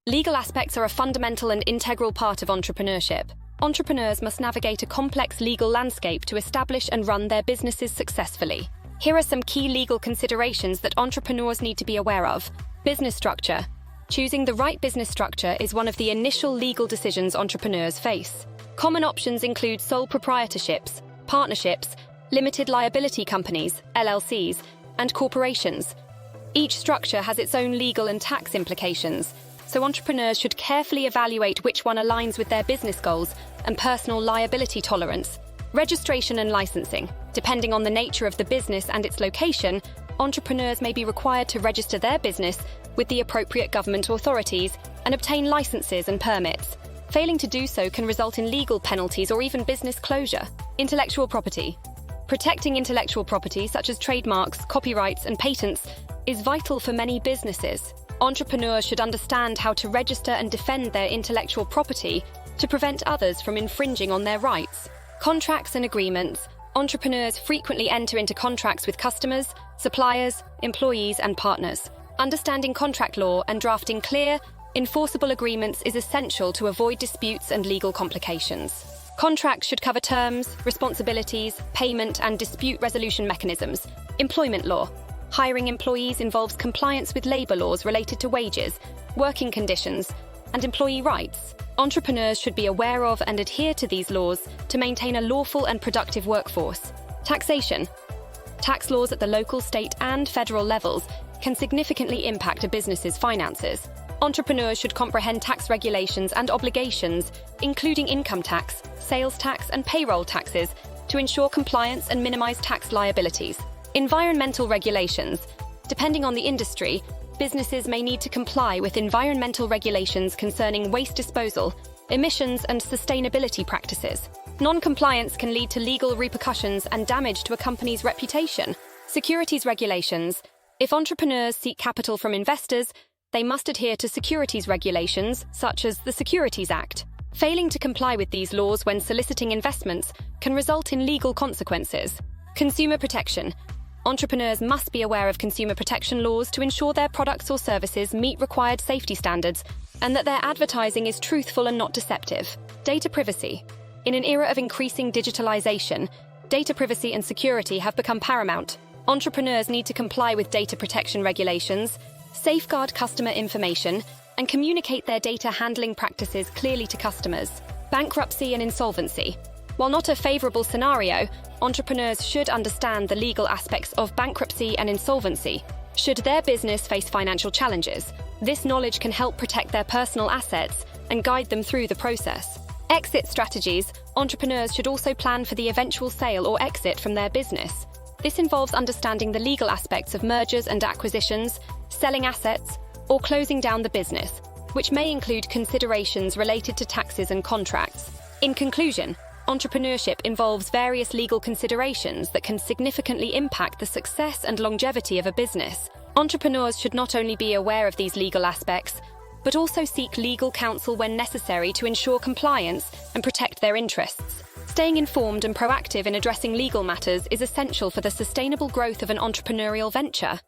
Legal aspects are a fundamental and integral part of entrepreneurship. Entrepreneurs must navigate a complex legal landscape to establish and run their businesses successfully. Here are some key legal considerations that entrepreneurs need to be aware of. Business structure. Choosing the right business structure is one of the initial legal decisions entrepreneurs face. Common options include sole proprietorships, partnerships, limited liability companies, LLCs, and corporations. Each structure has its own legal and tax implications, so entrepreneurs should carefully evaluate which one aligns with their business goals and personal liability tolerance. Registration and licensing. Depending on the nature of the business and its location, entrepreneurs may be required to register their business with the appropriate government authorities and obtain licenses and permits. Failing to do so can result in legal penalties or even business closure. Intellectual property. Protecting intellectual property, such as trademarks, copyrights, and patents, is vital for many businesses. Entrepreneurs should understand how to register and defend their intellectual property to prevent others from infringing on their rights. Contracts and agreements. Entrepreneurs frequently enter into contracts with customers, suppliers, employees, and partners. Understanding contract law and drafting clear, enforceable agreements is essential to avoid disputes and legal complications. Contracts should cover terms, responsibilities, payment, and dispute resolution mechanisms. Employment law. Hiring employees involves compliance with labor laws related to wages, working conditions, and employee rights. Entrepreneurs should be aware of and adhere to these laws to maintain a lawful and productive workforce. Taxation. Tax laws at the local, state, and federal levels can significantly impact a business's finances. Entrepreneurs should comprehend tax regulations and obligations, including income tax, sales tax, and payroll taxes, to ensure compliance and minimize tax liabilities. Environmental regulations. Depending on the industry, businesses may need to comply with environmental regulations concerning waste disposal, emissions, and sustainability practices. Non-compliance can lead to legal repercussions and damage to a company's reputation. Securities regulations. If entrepreneurs seek capital from investors, they must adhere to securities regulations, such as the Securities Act. Failing to comply with these laws when soliciting investments can result in legal consequences. Consumer protection. Entrepreneurs must be aware of consumer protection laws to ensure their products or services meet required safety standards and that their advertising is truthful and not deceptive. Data privacy. In an era of increasing digitalization, data privacy and security have become paramount. Entrepreneurs need to comply with data protection regulations, safeguard customer information, and communicate their data handling practices clearly to customers. Bankruptcy and insolvency. While not a favorable scenario, entrepreneurs should understand the legal aspects of bankruptcy and insolvency. Should their business face financial challenges, this knowledge can help protect their personal assets and guide them through the process. Exit strategies. Entrepreneurs should also plan for the eventual sale or exit from their business. This involves understanding the legal aspects of mergers and acquisitions, selling assets, or closing down the business, which may include considerations related to taxes and contracts. In conclusion, entrepreneurship involves various legal considerations that can significantly impact the success and longevity of a business. Entrepreneurs should not only be aware of these legal aspects, but also seek legal counsel when necessary to ensure compliance and protect their interests. Staying informed and proactive in addressing legal matters is essential for the sustainable growth of an entrepreneurial venture.